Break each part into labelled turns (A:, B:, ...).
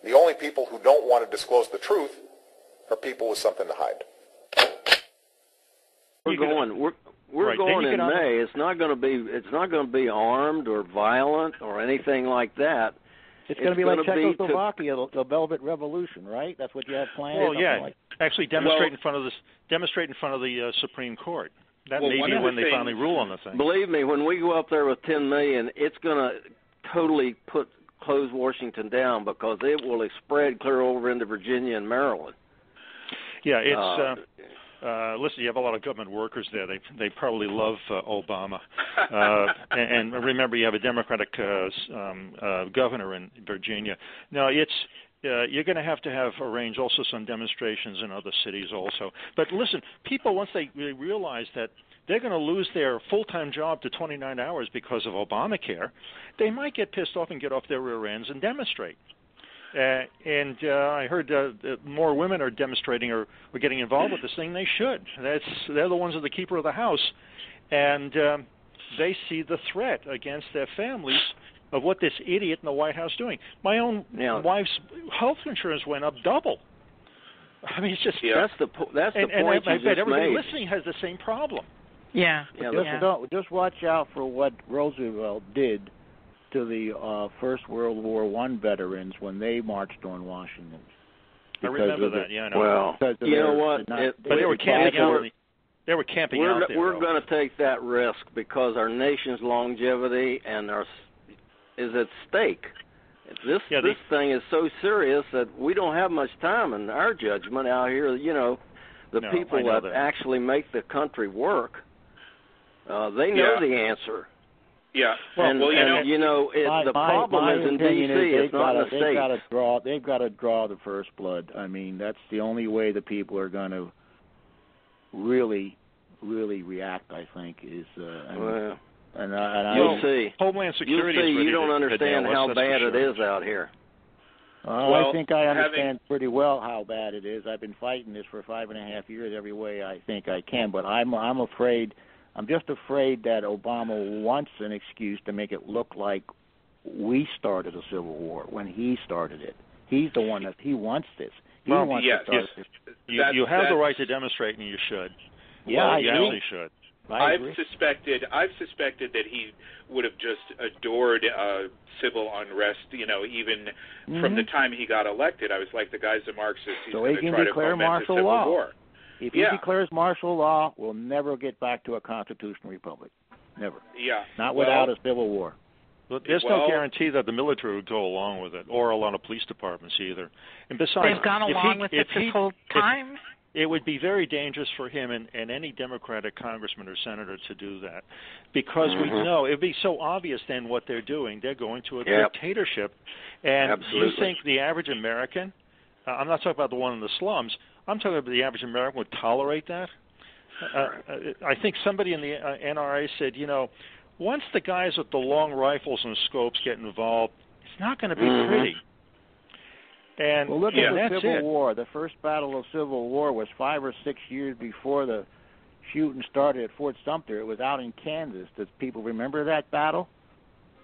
A: The only people who don't want to disclose the truth are people with something to hide.
B: We're going in May. It's not going to be armed or violent or anything like that.
C: It's going to be like Czechoslovakia, the Velvet Revolution, right? That's what you have planned.
D: Well, yeah. Actually, demonstrate in front of the Supreme Court. That may be when they finally rule on the thing.
B: Believe me, when we go up there with 10 million, it's going to totally close Washington down because it will spread clear over into Virginia and Maryland.
D: Yeah, it's. Listen, you have a lot of government workers there. They probably love Obama. And remember, you have a Democratic governor in Virginia. Now, you're going to have arrange also some demonstrations in other cities also. But listen, people, once they realize that they're going to lose their full-time job to 29 hours because of Obamacare, they might get pissed off and get off their rear ends and demonstrate. And I heard more women are demonstrating or getting involved with this thing. They should. They're the ones that are the keeper of the house, and they see the threat against their families of what this idiot in the White House is doing. My own wife's health insurance went up double. I mean, it's just
B: that's the point.
D: And I bet everybody listening has the same problem.
E: Yeah.
C: Just watch out for what Roosevelt did to the First World War I veterans when they marched on Washington.
D: I remember that. Yeah, I know.
B: Well, you know what?
D: But they were camping out. They were camping out there.
B: We're going to take that risk because our nation's longevity is at stake. This thing is so serious that we don't have much time in our judgment out here. You know, the people that actually make the country work, they know the answer.
F: Yeah.
B: The problem is in D.C. It's not in the States.
C: They've got to draw the first blood. I mean, that's the only way the people are going to really, really react, I think, is...
B: you'll see.
D: Homeland Security
B: you'll see. You don't understand how bad it is out here.
C: I think I understand pretty well how bad it is. I've been fighting this for 5.5 years every way I think I can, but I'm afraid... I'm just afraid that Obama wants an excuse to make it look like we started a civil war when he started it. He's the one he wants this. He wants to start this.
D: You have the right to demonstrate, and you should.
C: Yeah,
D: you really should.
F: I've suspected that he would have just adored civil unrest, even from the time he got elected. I was like, the guy's a Marxist. He's
C: so he can declare martial law.
F: War.
C: If he declares martial law, we'll never get back to a constitutional republic. Never.
F: Yeah.
C: Not without a civil war.
D: But there's no guarantee that the military would go along with it, or a lot of police departments either. And besides,
E: they've gone along with it this whole time.
D: It would be very dangerous for him and any Democratic congressman or senator to do that, because we know it would be so obvious then what they're doing. They're going to a dictatorship. And do you think the average American, I'm not talking about the one in the slums, I'm talking about the average American would tolerate that? I think somebody in the NRA said, once the guys with the long rifles and scopes get involved, it's not going to be pretty. And
C: look at the Civil War. The first battle of Civil War was 5 or 6 years before the shooting started at Fort Sumter. It was out in Kansas. Does people remember that battle?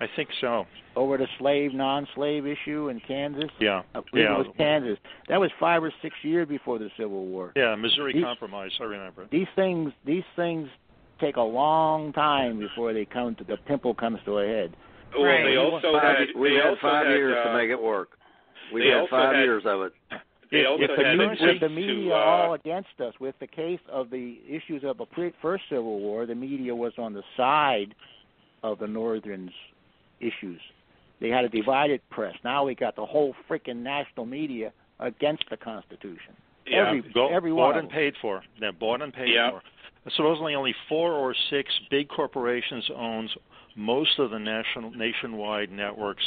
D: I think so.
C: Over the slave, non-slave issue in Kansas?
D: Yeah.
C: It was Kansas. That was 5 or 6 years before the Civil War.
D: Yeah, Missouri Compromise, I remember.
C: These things take a long time before the pimple comes to a head.
F: Well, right.
B: We had 5 years to make it work. We had 5 years of it.
C: With the media all against us, with the case of the issues of the first Civil War, the media was on the side of the Northern's issues. They had a divided press. Now we got the whole freaking national media against the Constitution.
D: Yeah,
C: everyone
D: bought and paid for. They're bought and paid for. Supposedly only 4 or 6 big corporations owns most of the nationwide networks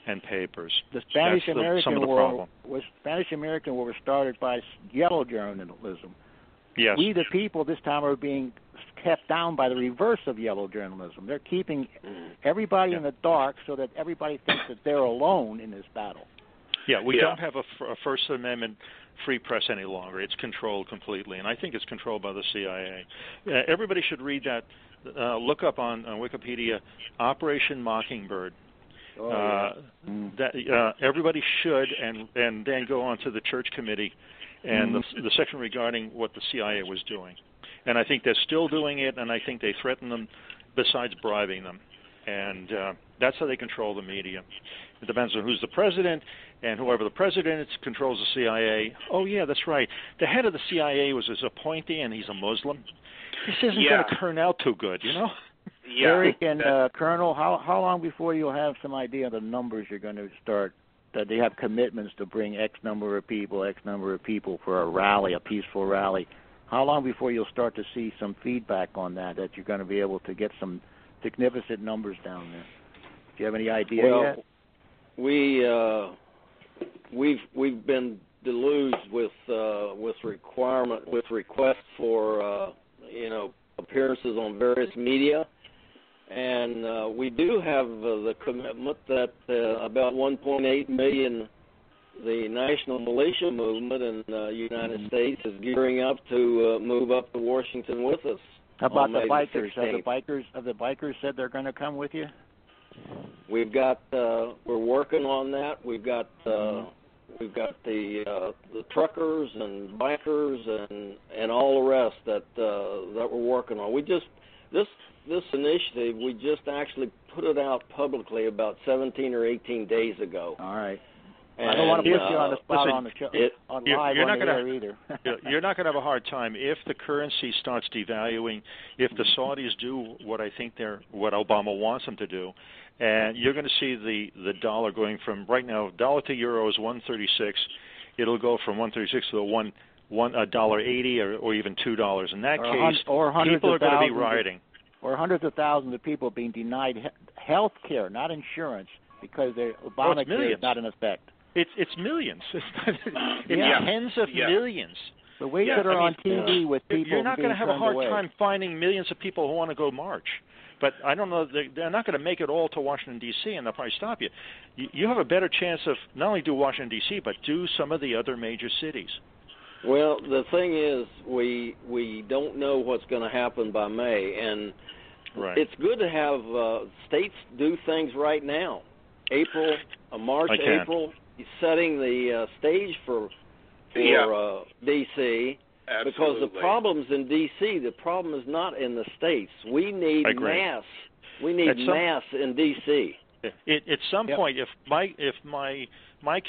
D: and papers.
C: The Spanish-American War was started by yellow journalism.
D: Yes.
C: We, the people, this time are being kept down by the reverse of yellow journalism. They're keeping everybody in the dark so that everybody thinks that they're alone in this battle.
D: Yeah, we don't have a First Amendment free press any longer. It's controlled completely, and I think it's controlled by the CIA. Everybody should read that. Look up on Wikipedia, Operation Mockingbird. that everybody should, and then go on to the church committee and the section regarding what the CIA was doing. And I think they're still doing it, and I think they threaten them besides bribing them. And that's how they control the media. It depends on who's the president, and whoever the president is controls the CIA. Oh, yeah, that's right. The head of the CIA was his appointee, and he's a Muslim. This isn't going to turn out too good, you know?
F: Yeah,
C: Eric and Colonel, how long before you'll have some idea of the numbers you're going to start, that they have commitments to bring X number of people for a rally, a peaceful rally? How long before you'll start to see some feedback on that you're going to be able to get some significant numbers down there? Do you have any idea yet?
B: We've been deluged with requests for appearances on various media, and we do have the commitment that about 1.8 million. The national militia movement in the United States is gearing up to move up to Washington with us.
C: How about the bikers? Have the bikers said they're going to come with you?
B: We've got we're working on that. We've got the truckers and bikers and all the rest that we're working on. We just this initiative we just actually put it out publicly about 17 or 18 days ago.
C: All right. I don't want to put you on the spot on the show, on live on the air either.
D: You're not going to have a hard time if the currency starts devaluing, if the Saudis do what I think what Obama wants them to do, and you're going to see the dollar going from right now, dollar to euro is 136. It'll go from 136 to $1.80 or even $2. In that case, people are going to be rioting.
C: Or hundreds of thousands of people being denied health care, not insurance, because Obamacare is not in effect.
D: It's millions. It's tens of millions.
C: The way that are on TV with people
D: you're not going to have a hard
C: away.
D: time finding millions of people who want to go march. But I don't know, they're not going to make it all to Washington, D.C., and they'll probably stop you. You have a better chance of not only do Washington, D.C., but do some of the other major cities.
B: Well, the thing is, we don't know what's going to happen by May, and it's good to have states do things right now. March, April, setting the stage for D.C.
F: Absolutely.
B: Because the problem's in D.C. The problem is not in the states. We need mass. We need mass in D.C.
D: At some point, if my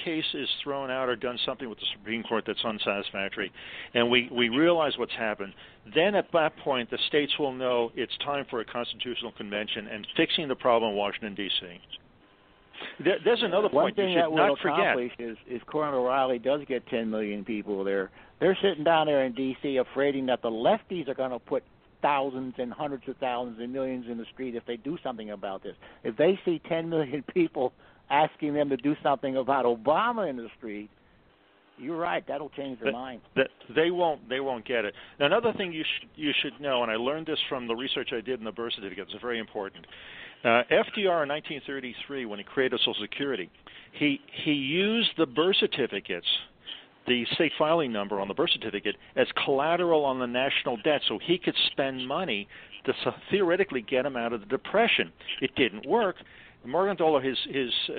D: case is thrown out or done something with the Supreme Court that's unsatisfactory, and we realize what's happened, then at that point the states will know it's time for a constitutional convention and fixing the problem in Washington, D.C. There's another point you should not forget.
C: One thing that will accomplish is Colonel Riley does get 10 million people there. They're sitting down there in D.C. afraid that the lefties are going to put thousands and hundreds of thousands and millions in the street if they do something about this. If they see 10 million people asking them to do something about Obama in the street, you're right, that'll change their mind.
D: They won't get it. Another thing you should know, and I learned this from the research I did in the birth certificates, it's very important. FDR in 1933, when he created Social Security, he used the birth certificates, the state filing number on the birth certificate, as collateral on the national debt so he could spend money to theoretically get him out of the Depression. It didn't work. Morgenthaler, his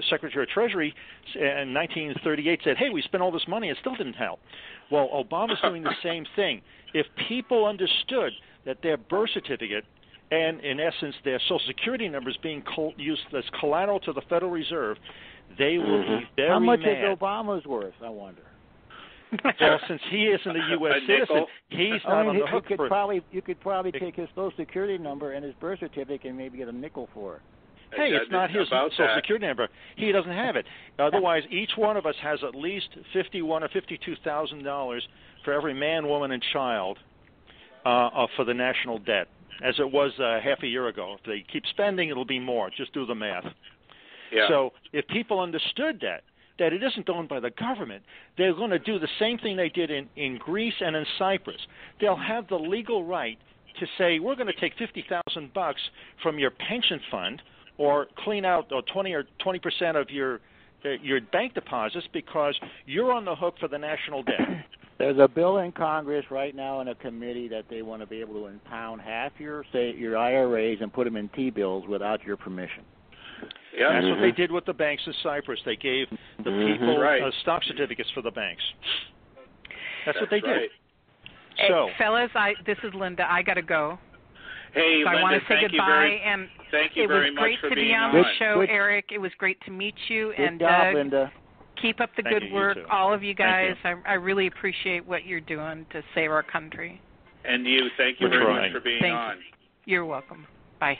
D: Secretary of Treasury, in 1938 said, hey, we spent all this money, it still didn't help. Well, Obama's doing the same thing. If people understood that their birth certificate and, in essence, their Social Security numbers being used as collateral to the Federal Reserve, they will be very mad.
C: How much is Obama's worth, I wonder?
D: Well, since he isn't a U.S. citizen, he's not on the hook for it.
C: You could probably take his Social Security number and his birth certificate and maybe get a nickel for it.
D: Hey, it's not his Social Security number. He doesn't have it. Otherwise, each one of us has at least $51,000 or $52,000 for every man, woman, and child for the national debt, as it was half a year ago. If they keep spending, it'll be more. Just do the math.
F: Yeah.
D: So if people understood that it isn't owned by the government, they're going to do the same thing they did in Greece and in Cyprus. They'll have the legal right to say, we're going to take $50,000 from your pension fund or clean out 20% of your bank deposits because you're on the hook for the national debt.
C: There's a bill in Congress right now in a committee that they want to be able to impound half your IRAs and put them in T-bills without your permission.
F: Yeah.
D: That's what they did with the banks in Cyprus. They gave the people stock certificates for the banks. That's what they did. So,
E: fellas, this is Linda. I got to go.
F: Hey,
E: so
F: Linda,
E: I want to say goodbye.
F: Thank you very much for being on.
E: It was great to be on the show, Eric. It was great to meet you.
C: Good job, Linda.
E: Keep up the good work, all of you guys. I really appreciate what you're doing to save our country.
F: And you, thank you very much for being on.
E: You're welcome. Bye.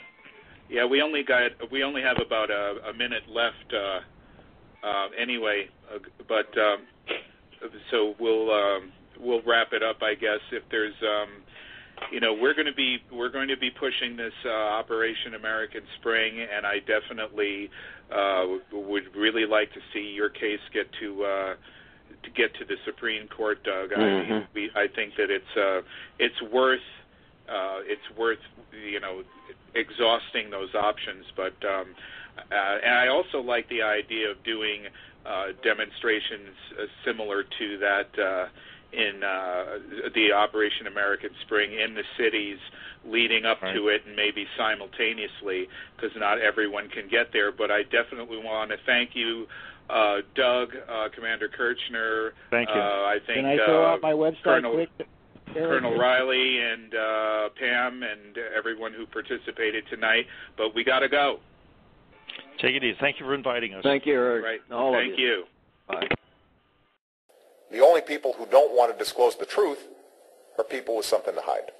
F: Yeah, we only have about a minute left anyway, but so we'll wrap it up, I guess. If there's we're going to be pushing this Operation American Spring, and I definitely would really like to see your case get to the Supreme Court, Doug. I think that it's worth exhausting those options, but and I also like the idea of doing demonstrations similar to that in the Operation American Spring in the cities leading up to it, and maybe simultaneously, because not everyone can get there. But I definitely want to thank you, Doug, Commander Kirchner.
D: Thank you.
F: I think
C: Can I throw out my website quick?
F: Colonel Riley and Pam and everyone who participated tonight. But we got to go.
D: Take it easy. Thank you for inviting us.
B: Thank you, Eric.
F: Right.
B: Thank
F: you.
B: Bye.
A: The only people who don't want to disclose the truth are people with something to hide.